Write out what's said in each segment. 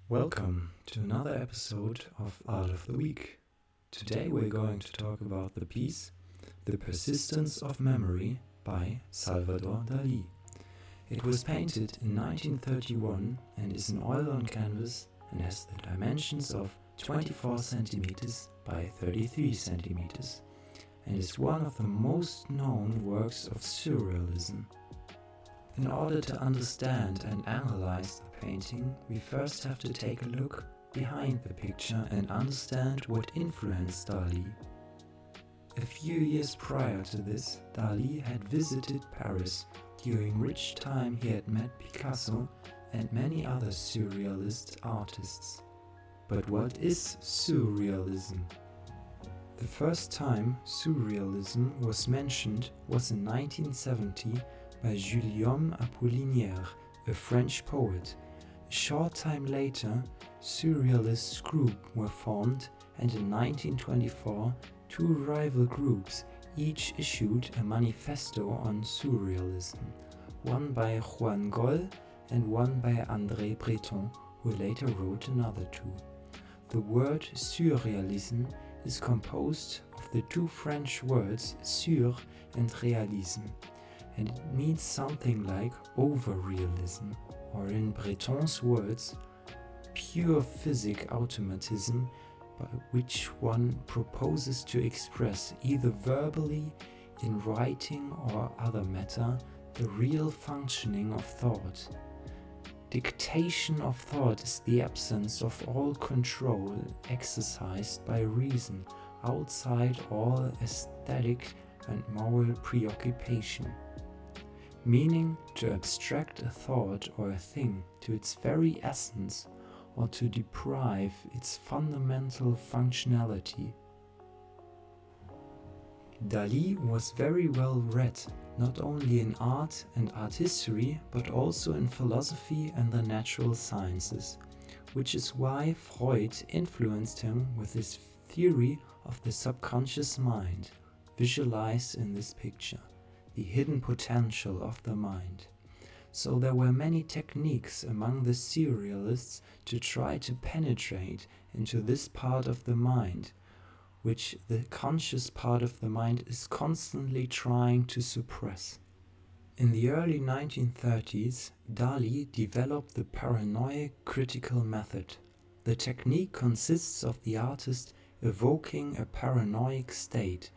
Welcome to another episode of Art of the Week. Today we're going to talk about the piece The Persistence of Memory by Salvador Dalí. It was painted in 1931 and is an oil on canvas and has the dimensions of 24 centimeters by 33 centimeters and is one of the most known works of surrealism. In order to understand and analyze the painting, we first have to take a look behind the picture and understand what influenced Dalí. A few years prior to this, Dalí had visited Paris, during which time he had met Picasso and many other surrealist artists. But what is surrealism? The first time surrealism was mentioned was in 1970 by Guillaume Apollinaire, a French poet. A short time later, surrealist groups were formed, and in 1924, two rival groups each issued a manifesto on surrealism, one by Juan Gol and one by André Breton, who later wrote another two. The word surrealism is composed of the two French words sur and réalisme, and it means something like over-realism, or in Breton's words, pure physic automatism by which one proposes to express either verbally, in writing or other matter, the real functioning of thought. Dictation of thought is the absence of all control exercised by reason outside all aesthetic and moral preoccupation. Meaning to abstract a thought or a thing to its very essence or to deprive its fundamental functionality. Dalí was very well read, not only in art and art history, but also in philosophy and the natural sciences, which is why Freud influenced him with his theory of the subconscious mind, visualized in this picture, the hidden potential of the mind. So there were many techniques among the surrealists to try to penetrate into this part of the mind, which the conscious part of the mind is constantly trying to suppress. In the early 1930s, Dalí developed the paranoid critical method. The technique consists of the artist evoking a paranoid state.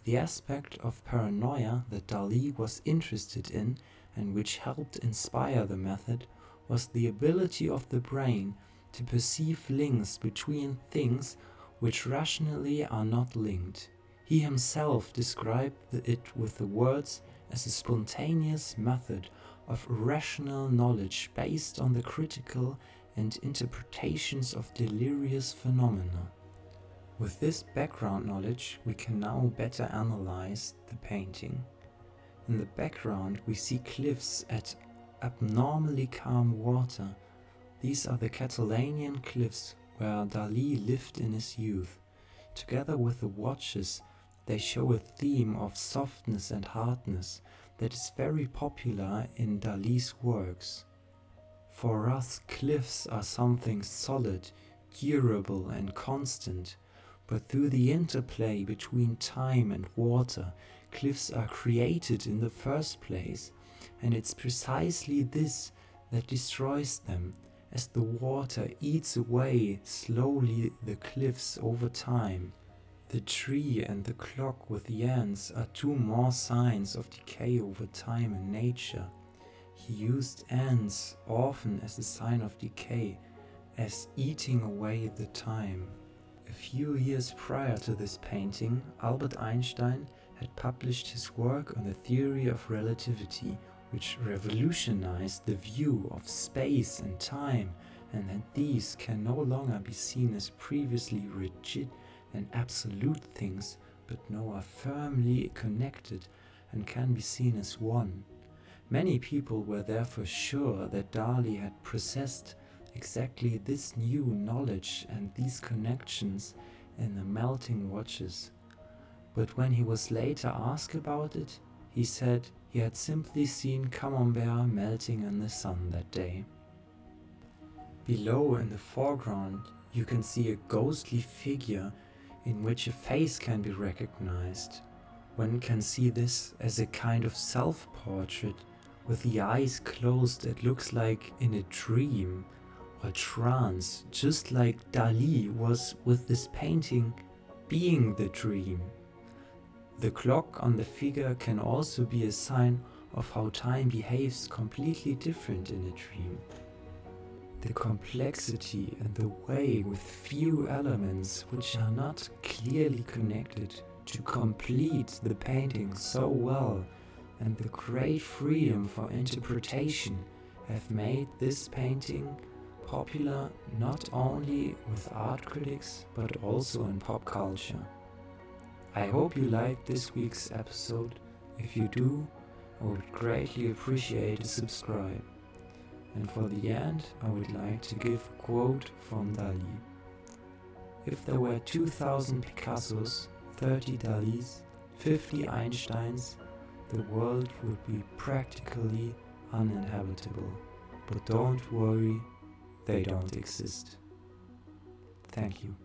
The aspect of paranoia that Dalí was interested in and which helped inspire the method was the ability of the brain to perceive links between things which rationally are not linked. He himself described it with the words as a spontaneous method of rational knowledge based on the critical and interpretations of delirious phenomena. With this background knowledge, we can now better analyze the painting. In the background, we see cliffs at abnormally calm water. These are the Catalanian cliffs where Dalí lived in his youth. Together with the watches, they show a theme of softness and hardness that is very popular in Dalí's works. For us, cliffs are something solid, durable and constant. But through the interplay between time and water, cliffs are created in the first place, and it's precisely this that destroys them, as the water eats away slowly the cliffs over time. The tree and the clock with the ants are two more signs of decay over time in nature. He used ants often as a sign of decay, as eating away the time. A few years prior to this painting, Albert Einstein had published his work on the theory of relativity, which revolutionized the view of space and time, and that these can no longer be seen as previously rigid and absolute things, but now are firmly connected and can be seen as one. Many people were therefore sure that Dalí had possessed exactly this new knowledge and these connections in the melting watches. But when he was later asked about it, he said he had simply seen camembert melting in the sun that day. Below in the foreground you can see a ghostly figure in which a face can be recognized. One can see this as a kind of self-portrait with the eyes closed. It looks like in a dream or trance, just like Dali was with this painting being the dream. The clock on the figure can also be a sign of how time behaves completely different in a dream. The complexity and the way with few elements which are not clearly connected to complete the painting so well, and the great freedom for interpretation have made this painting popular not only with art critics but also in pop culture. I hope you liked this week's episode. If you do, I would greatly appreciate a subscribe. And for the end, I would like to give a quote from Dali. If there were 2,000 Picassos, 30 Dalis, 50 Einsteins, the world would be practically uninhabitable. But don't worry, they don't exist. Thank you.